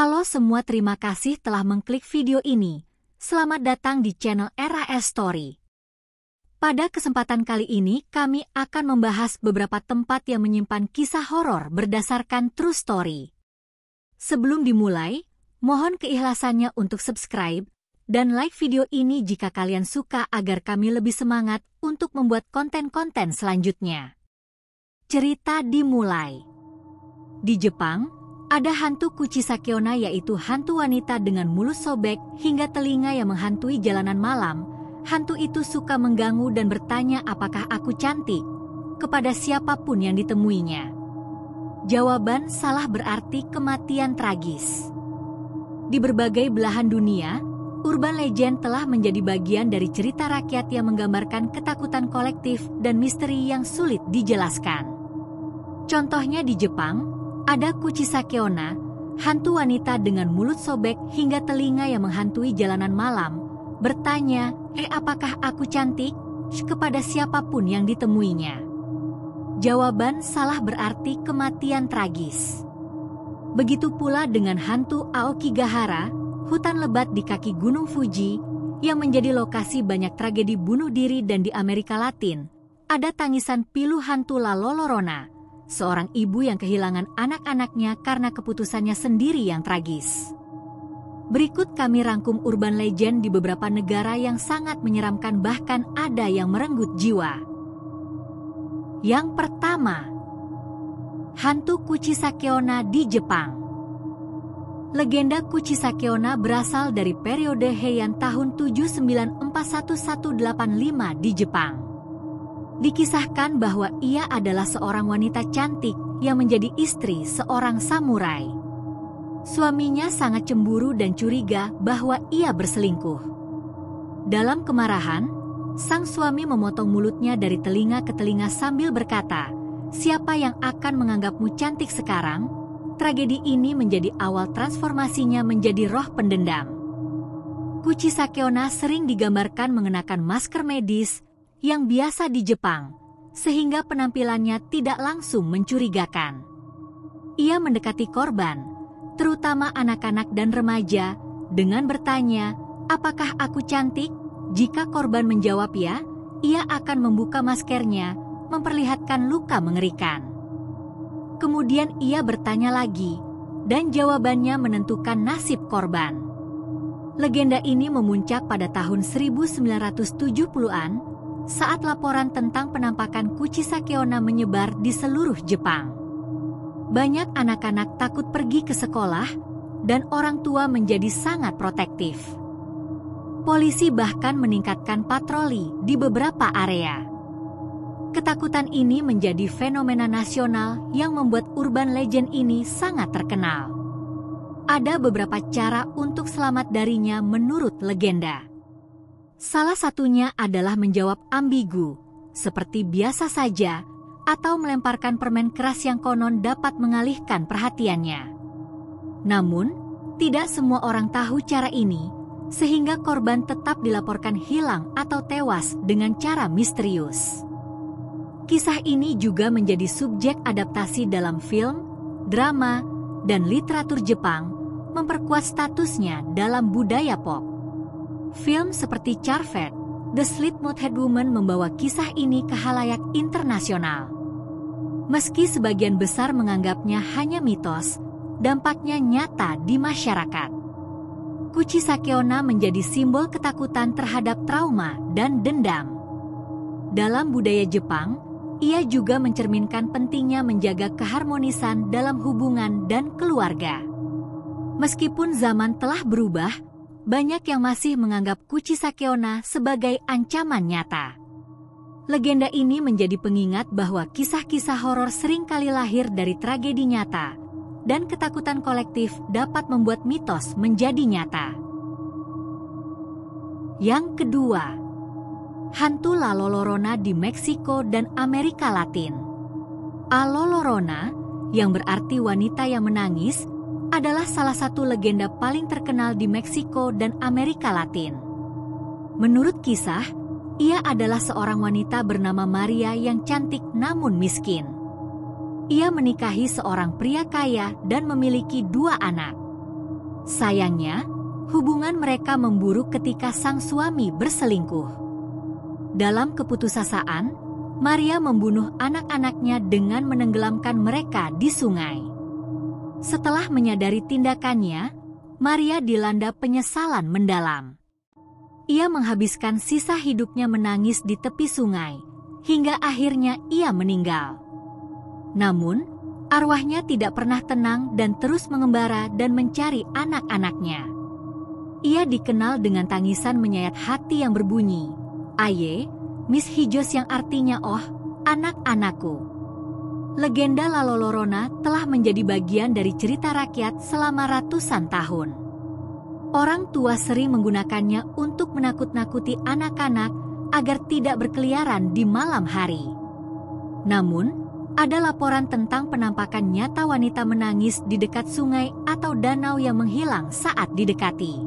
Halo semua, terima kasih telah mengklik video ini. Selamat datang di channel RAS Story. Pada kesempatan kali ini kami akan membahas beberapa tempat yang menyimpan kisah horor berdasarkan true story. Sebelum dimulai, mohon keikhlasannya untuk subscribe dan like video ini jika kalian suka agar kami lebih semangat untuk membuat konten-konten selanjutnya. Cerita dimulai. Di Jepang, ada hantu Kuchisakeonna, yaitu hantu wanita dengan mulut sobek hingga telinga yang menghantui jalanan malam. Hantu itu suka mengganggu dan bertanya apakah aku cantik kepada siapapun yang ditemuinya. Jawaban salah berarti kematian tragis. Di berbagai belahan dunia, urban legend telah menjadi bagian dari cerita rakyat yang menggambarkan ketakutan kolektif dan misteri yang sulit dijelaskan. Contohnya di Jepang, ada Kuchisakeonna, hantu wanita dengan mulut sobek hingga telinga yang menghantui jalanan malam, bertanya, apakah aku cantik? Kepada siapapun yang ditemuinya. Jawaban salah berarti kematian tragis. Begitu pula dengan hantu Aokigahara, hutan lebat di kaki Gunung Fuji, yang menjadi lokasi banyak tragedi bunuh diri, dan di Amerika Latin, ada tangisan pilu hantu La Llorona, seorang ibu yang kehilangan anak-anaknya karena keputusannya sendiri yang tragis. Berikut kami rangkum urban legend di beberapa negara yang sangat menyeramkan, bahkan ada yang merenggut jiwa. Yang pertama, hantu Kuchisakeonna di Jepang. Legenda Kuchisakeonna berasal dari periode Heian tahun 7941-1185 di Jepang. Dikisahkan bahwa ia adalah seorang wanita cantik yang menjadi istri seorang samurai. Suaminya sangat cemburu dan curiga bahwa ia berselingkuh. Dalam kemarahan, sang suami memotong mulutnya dari telinga ke telinga sambil berkata, "Siapa yang akan menganggapmu cantik sekarang?" Tragedi ini menjadi awal transformasinya menjadi roh pendendam. Kuchisakeonna sering digambarkan mengenakan masker medis yang biasa di Jepang, sehingga penampilannya tidak langsung mencurigakan. Ia mendekati korban, terutama anak-anak dan remaja, dengan bertanya, "Apakah aku cantik?" Jika korban menjawab ya, ia akan membuka maskernya, memperlihatkan luka mengerikan. Kemudian ia bertanya lagi, dan jawabannya menentukan nasib korban. Legenda ini memuncak pada tahun 1970-an, saat laporan tentang penampakan Kuchisakeonna menyebar di seluruh Jepang. Banyak anak-anak takut pergi ke sekolah, dan orang tua menjadi sangat protektif. Polisi bahkan meningkatkan patroli di beberapa area. Ketakutan ini menjadi fenomena nasional yang membuat urban legend ini sangat terkenal. Ada beberapa cara untuk selamat darinya menurut legenda. Salah satunya adalah menjawab ambigu, seperti biasa saja, atau melemparkan permen keras yang konon dapat mengalihkan perhatiannya. Namun, tidak semua orang tahu cara ini, sehingga korban tetap dilaporkan hilang atau tewas dengan cara misterius. Kisah ini juga menjadi subjek adaptasi dalam film, drama, dan literatur Jepang, memperkuat statusnya dalam budaya pop. Film seperti Charvet, The Slit-Mouthed Woman membawa kisah ini ke khalayak internasional. Meski sebagian besar menganggapnya hanya mitos, dampaknya nyata di masyarakat. Kuchisakeonna menjadi simbol ketakutan terhadap trauma dan dendam. Dalam budaya Jepang, ia juga mencerminkan pentingnya menjaga keharmonisan dalam hubungan dan keluarga. Meskipun zaman telah berubah, banyak yang masih menganggap Kuchisakeonna sebagai ancaman nyata. Legenda ini menjadi pengingat bahwa kisah-kisah horor seringkali lahir dari tragedi nyata, dan ketakutan kolektif dapat membuat mitos menjadi nyata. Yang kedua, hantu La Llorona di Meksiko dan Amerika Latin. La Llorona, yang berarti wanita yang menangis, adalah salah satu legenda paling terkenal di Meksiko dan Amerika Latin. Menurut kisah, ia adalah seorang wanita bernama Maria yang cantik namun miskin. Ia menikahi seorang pria kaya dan memiliki 2 anak. Sayangnya, hubungan mereka memburuk ketika sang suami berselingkuh. Dalam keputusasaan, Maria membunuh anak-anaknya dengan menenggelamkan mereka di sungai. Setelah menyadari tindakannya, Maria dilanda penyesalan mendalam. Ia menghabiskan sisa hidupnya menangis di tepi sungai, hingga akhirnya ia meninggal. Namun, arwahnya tidak pernah tenang dan terus mengembara dan mencari anak-anaknya. Ia dikenal dengan tangisan menyayat hati yang berbunyi, "Aye, Miss Hijos," yang artinya "Oh, anak-anakku." Legenda La Llorona telah menjadi bagian dari cerita rakyat selama ratusan tahun. Orang tua sering menggunakannya untuk menakut-nakuti anak-anak agar tidak berkeliaran di malam hari. Namun, ada laporan tentang penampakan nyata wanita menangis di dekat sungai atau danau yang menghilang saat didekati.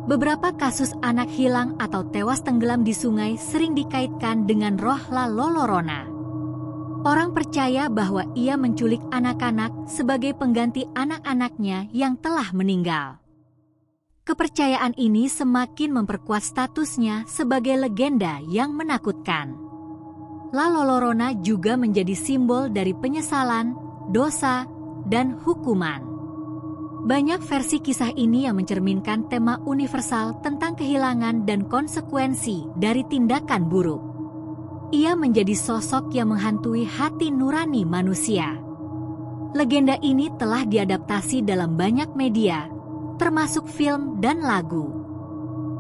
Beberapa kasus anak hilang atau tewas tenggelam di sungai sering dikaitkan dengan roh La Llorona. Orang percaya bahwa ia menculik anak-anak sebagai pengganti anak-anaknya yang telah meninggal. Kepercayaan ini semakin memperkuat statusnya sebagai legenda yang menakutkan. La Llorona juga menjadi simbol dari penyesalan, dosa, dan hukuman. Banyak versi kisah ini yang mencerminkan tema universal tentang kehilangan dan konsekuensi dari tindakan buruk. Ia menjadi sosok yang menghantui hati nurani manusia. Legenda ini telah diadaptasi dalam banyak media, termasuk film dan lagu.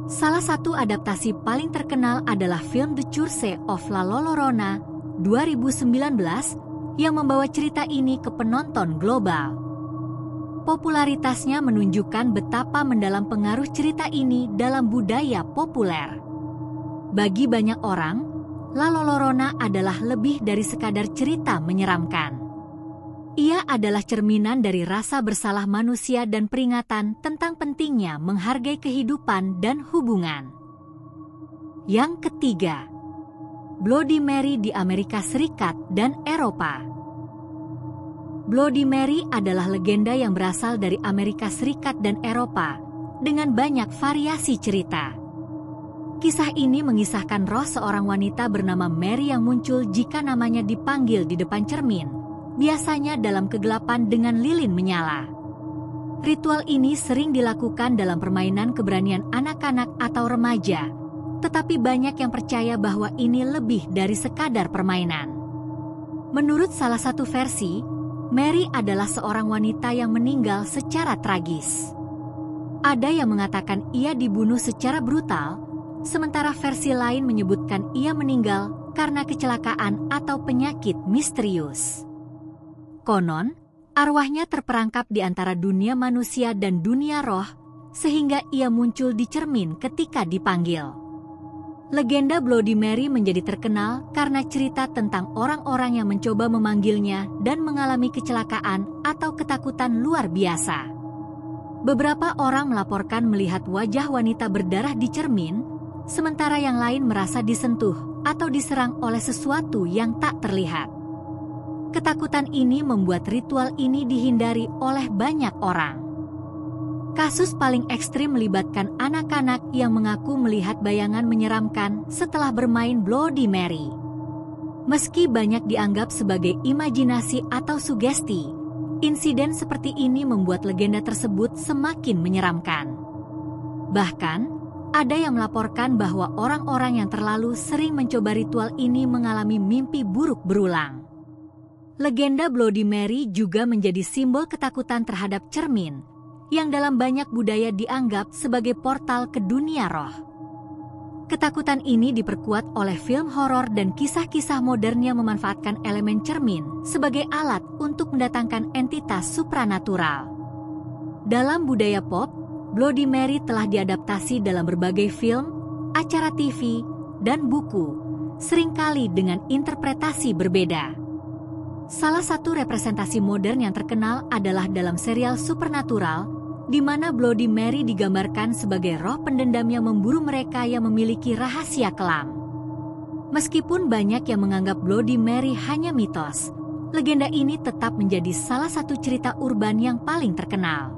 Salah satu adaptasi paling terkenal adalah film The Curse of La Llorona 2019 yang membawa cerita ini ke penonton global. Popularitasnya menunjukkan betapa mendalam pengaruh cerita ini dalam budaya populer. Bagi banyak orang, La Llorona adalah lebih dari sekadar cerita menyeramkan. Ia adalah cerminan dari rasa bersalah manusia dan peringatan tentang pentingnya menghargai kehidupan dan hubungan. Yang ketiga, Bloody Mary di Amerika Serikat dan Eropa. Bloody Mary adalah legenda yang berasal dari Amerika Serikat dan Eropa dengan banyak variasi cerita. Kisah ini mengisahkan roh seorang wanita bernama Mary yang muncul jika namanya dipanggil di depan cermin, biasanya dalam kegelapan dengan lilin menyala. Ritual ini sering dilakukan dalam permainan keberanian anak-anak atau remaja, tetapi banyak yang percaya bahwa ini lebih dari sekadar permainan. Menurut salah satu versi, Mary adalah seorang wanita yang meninggal secara tragis. Ada yang mengatakan ia dibunuh secara brutal, sementara versi lain menyebutkan ia meninggal karena kecelakaan atau penyakit misterius. Konon, arwahnya terperangkap di antara dunia manusia dan dunia roh, sehingga ia muncul di cermin ketika dipanggil. Legenda Bloody Mary menjadi terkenal karena cerita tentang orang-orang yang mencoba memanggilnya dan mengalami kecelakaan atau ketakutan luar biasa. Beberapa orang melaporkan melihat wajah wanita berdarah di cermin, sementara yang lain merasa disentuh atau diserang oleh sesuatu yang tak terlihat. Ketakutan ini membuat ritual ini dihindari oleh banyak orang. Kasus paling ekstrim melibatkan anak-anak yang mengaku melihat bayangan menyeramkan setelah bermain Bloody Mary. Meski banyak dianggap sebagai imajinasi atau sugesti, insiden seperti ini membuat legenda tersebut semakin menyeramkan. Bahkan, ada yang melaporkan bahwa orang-orang yang terlalu sering mencoba ritual ini mengalami mimpi buruk berulang. Legenda Bloody Mary juga menjadi simbol ketakutan terhadap cermin, yang dalam banyak budaya dianggap sebagai portal ke dunia roh. Ketakutan ini diperkuat oleh film horor dan kisah-kisah modern yang memanfaatkan elemen cermin sebagai alat untuk mendatangkan entitas supranatural. Dalam budaya pop, Bloody Mary telah diadaptasi dalam berbagai film, acara TV, dan buku, seringkali dengan interpretasi berbeda. Salah satu representasi modern yang terkenal adalah dalam serial Supernatural, di mana Bloody Mary digambarkan sebagai roh pendendam yang memburu mereka yang memiliki rahasia kelam. Meskipun banyak yang menganggap Bloody Mary hanya mitos, legenda ini tetap menjadi salah satu cerita urban yang paling terkenal.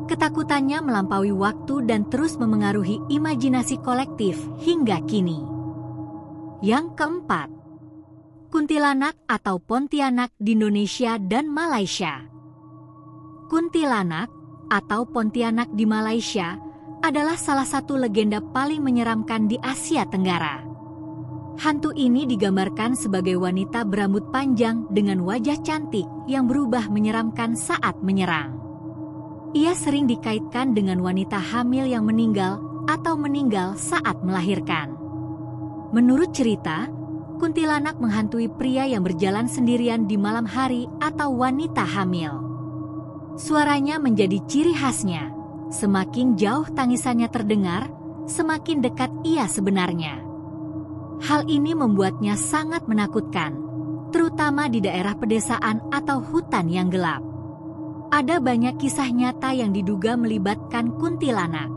Ketakutannya melampaui waktu dan terus memengaruhi imajinasi kolektif hingga kini. Yang keempat, kuntilanak atau Pontianak di Indonesia dan Malaysia. Kuntilanak atau Pontianak di Malaysia adalah salah satu legenda paling menyeramkan di Asia Tenggara. Hantu ini digambarkan sebagai wanita berambut panjang dengan wajah cantik yang berubah menyeramkan saat menyerang. Ia sering dikaitkan dengan wanita hamil yang meninggal atau meninggal saat melahirkan. Menurut cerita, kuntilanak menghantui pria yang berjalan sendirian di malam hari atau wanita hamil. Suaranya menjadi ciri khasnya. Semakin jauh tangisannya terdengar, semakin dekat ia sebenarnya. Hal ini membuatnya sangat menakutkan, terutama di daerah pedesaan atau hutan yang gelap. Ada banyak kisah nyata yang diduga melibatkan kuntilanak.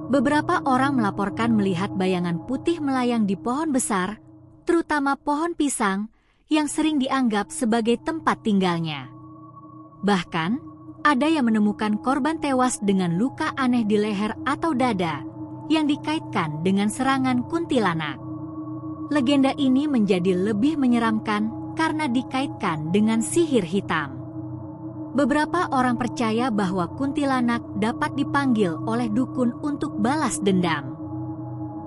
Beberapa orang melaporkan melihat bayangan putih melayang di pohon besar, terutama pohon pisang, yang sering dianggap sebagai tempat tinggalnya. Bahkan, ada yang menemukan korban tewas dengan luka aneh di leher atau dada, yang dikaitkan dengan serangan kuntilanak. Legenda ini menjadi lebih menyeramkan karena dikaitkan dengan sihir hitam. Beberapa orang percaya bahwa kuntilanak dapat dipanggil oleh dukun untuk balas dendam.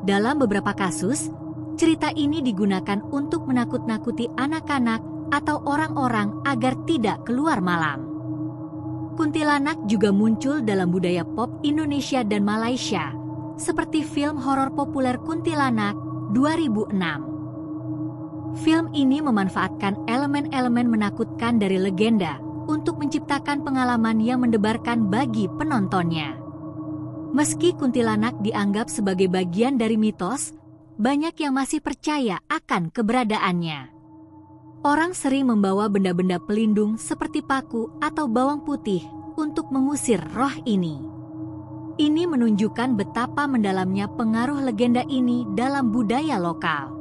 Dalam beberapa kasus, cerita ini digunakan untuk menakut-nakuti anak-anak atau orang-orang agar tidak keluar malam. Kuntilanak juga muncul dalam budaya pop Indonesia dan Malaysia, seperti film horor populer Kuntilanak 2006. Film ini memanfaatkan elemen-elemen menakutkan dari legenda untuk menciptakan pengalaman yang mendebarkan bagi penontonnya. Meski kuntilanak dianggap sebagai bagian dari mitos, banyak yang masih percaya akan keberadaannya. Orang sering membawa benda-benda pelindung seperti paku atau bawang putih untuk mengusir roh ini. Ini menunjukkan betapa mendalamnya pengaruh legenda ini dalam budaya lokal.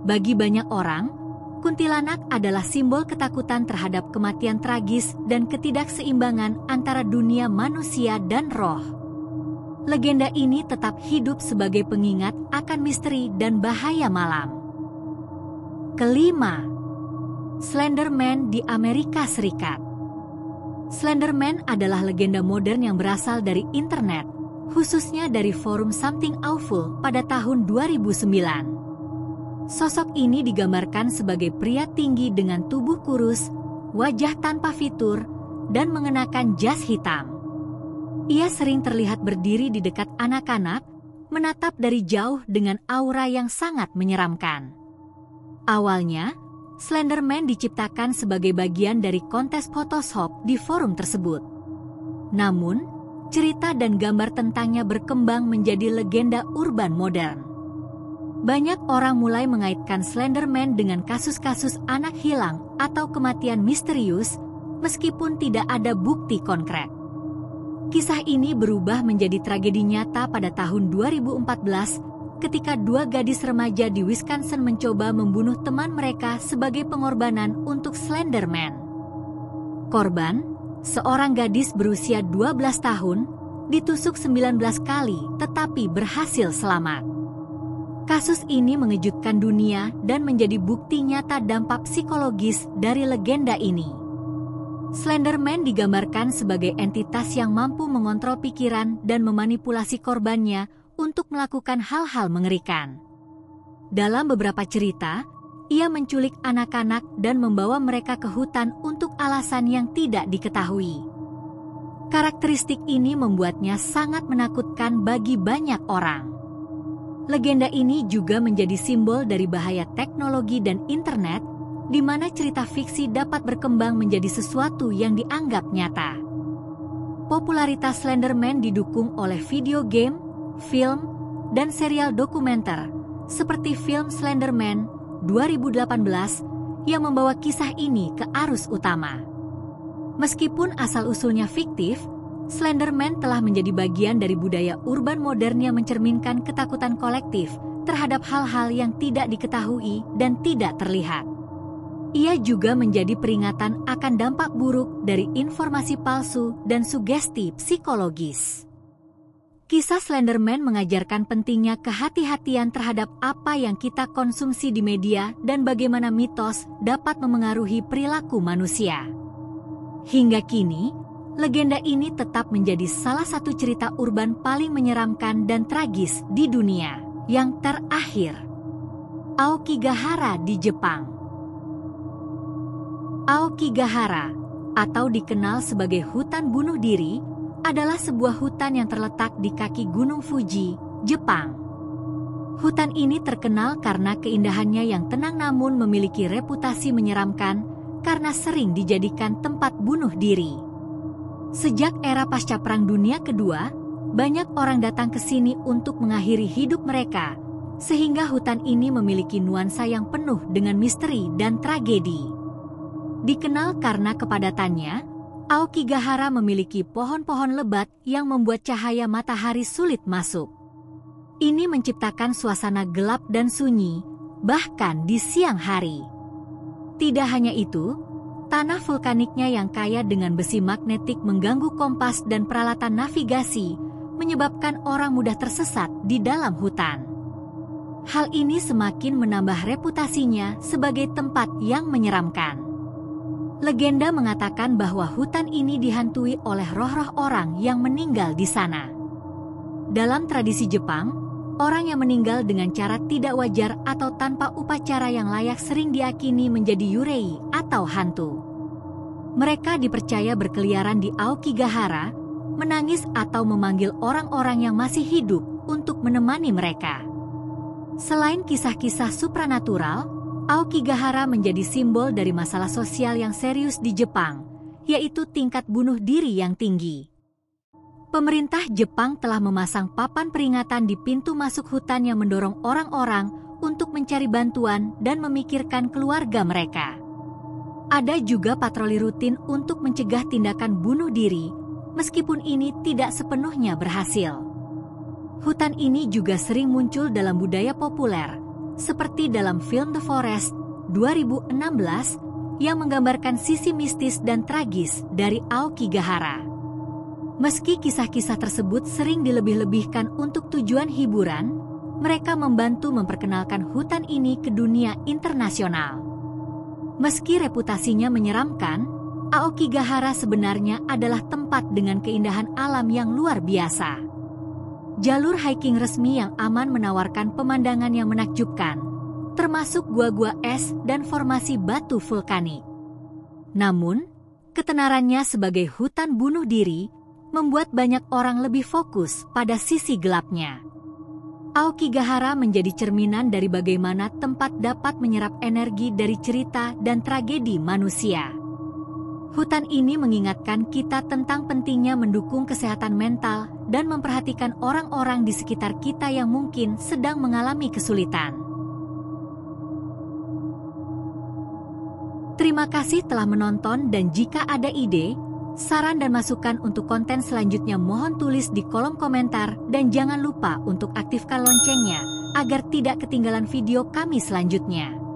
Bagi banyak orang, kuntilanak adalah simbol ketakutan terhadap kematian tragis dan ketidakseimbangan antara dunia manusia dan roh. Legenda ini tetap hidup sebagai pengingat akan misteri dan bahaya malam. Kelima, Slender Man di Amerika Serikat. Slender Man adalah legenda modern yang berasal dari internet, khususnya dari forum Something Awful pada tahun 2009. Sosok ini digambarkan sebagai pria tinggi dengan tubuh kurus, wajah tanpa fitur, dan mengenakan jas hitam. Ia sering terlihat berdiri di dekat anak-anak, menatap dari jauh dengan aura yang sangat menyeramkan. Awalnya, Slender Man diciptakan sebagai bagian dari kontes Photoshop di forum tersebut. Namun, cerita dan gambar tentangnya berkembang menjadi legenda urban modern. Banyak orang mulai mengaitkan Slender Man dengan kasus-kasus anak hilang atau kematian misterius, meskipun tidak ada bukti konkret. Kisah ini berubah menjadi tragedi nyata pada tahun 2014 ketika dua gadis remaja di Wisconsin mencoba membunuh teman mereka sebagai pengorbanan untuk Slender Man. Korban, seorang gadis berusia 12 tahun, ditusuk 19 kali tetapi berhasil selamat. Kasus ini mengejutkan dunia dan menjadi bukti nyata dampak psikologis dari legenda ini. Slender Man digambarkan sebagai entitas yang mampu mengontrol pikiran dan memanipulasi korbannya untuk melakukan hal-hal mengerikan. Dalam beberapa cerita, ia menculik anak-anak dan membawa mereka ke hutan untuk alasan yang tidak diketahui. Karakteristik ini membuatnya sangat menakutkan bagi banyak orang. Legenda ini juga menjadi simbol dari bahaya teknologi dan internet, di mana cerita fiksi dapat berkembang menjadi sesuatu yang dianggap nyata. Popularitas Slender Man didukung oleh video game, film, dan serial dokumenter, seperti film Slender Man 2018 yang membawa kisah ini ke arus utama. Meskipun asal-usulnya fiktif, Slender Man telah menjadi bagian dari budaya urban modern yang mencerminkan ketakutan kolektif terhadap hal-hal yang tidak diketahui dan tidak terlihat. Ia juga menjadi peringatan akan dampak buruk dari informasi palsu dan sugesti psikologis. Kisah Slenderman mengajarkan pentingnya kehati-hatian terhadap apa yang kita konsumsi di media dan bagaimana mitos dapat memengaruhi perilaku manusia. Hingga kini, legenda ini tetap menjadi salah satu cerita urban paling menyeramkan dan tragis di dunia. Yang terakhir, Aokigahara di Jepang. Aokigahara, atau dikenal sebagai hutan bunuh diri, adalah sebuah hutan yang terletak di kaki Gunung Fuji, Jepang. Hutan ini terkenal karena keindahannya yang tenang namun memiliki reputasi menyeramkan karena sering dijadikan tempat bunuh diri. Sejak era pasca Perang Dunia Kedua, banyak orang datang ke sini untuk mengakhiri hidup mereka, sehingga hutan ini memiliki nuansa yang penuh dengan misteri dan tragedi. Dikenal karena kepadatannya, Aokigahara memiliki pohon-pohon lebat yang membuat cahaya matahari sulit masuk. Ini menciptakan suasana gelap dan sunyi, bahkan di siang hari. Tidak hanya itu, tanah vulkaniknya yang kaya dengan besi magnetik mengganggu kompas dan peralatan navigasi, menyebabkan orang mudah tersesat di dalam hutan. Hal ini semakin menambah reputasinya sebagai tempat yang menyeramkan. Legenda mengatakan bahwa hutan ini dihantui oleh roh-roh orang yang meninggal di sana. Dalam tradisi Jepang, orang yang meninggal dengan cara tidak wajar atau tanpa upacara yang layak sering diyakini menjadi yurei atau hantu. Mereka dipercaya berkeliaran di Aokigahara, menangis atau memanggil orang-orang yang masih hidup untuk menemani mereka. Selain kisah-kisah supranatural, Aokigahara menjadi simbol dari masalah sosial yang serius di Jepang, yaitu tingkat bunuh diri yang tinggi. Pemerintah Jepang telah memasang papan peringatan di pintu masuk hutan yang mendorong orang-orang untuk mencari bantuan dan memikirkan keluarga mereka. Ada juga patroli rutin untuk mencegah tindakan bunuh diri, meskipun ini tidak sepenuhnya berhasil. Hutan ini juga sering muncul dalam budaya populer, seperti dalam film The Forest 2016 yang menggambarkan sisi mistis dan tragis dari Aokigahara. Meski kisah-kisah tersebut sering dilebih-lebihkan untuk tujuan hiburan, mereka membantu memperkenalkan hutan ini ke dunia internasional. Meski reputasinya menyeramkan, Aokigahara sebenarnya adalah tempat dengan keindahan alam yang luar biasa. Jalur hiking resmi yang aman menawarkan pemandangan yang menakjubkan, termasuk gua-gua es dan formasi batu vulkanik. Namun, ketenarannya sebagai hutan bunuh diri membuat banyak orang lebih fokus pada sisi gelapnya. Aokigahara menjadi cerminan dari bagaimana tempat dapat menyerap energi dari cerita dan tragedi manusia. Hutan ini mengingatkan kita tentang pentingnya mendukung kesehatan mental dan memperhatikan orang-orang di sekitar kita yang mungkin sedang mengalami kesulitan. Terima kasih telah menonton, dan jika ada ide, saran dan masukan untuk konten selanjutnya mohon tulis di kolom komentar dan jangan lupa untuk aktifkan loncengnya agar tidak ketinggalan video kami selanjutnya.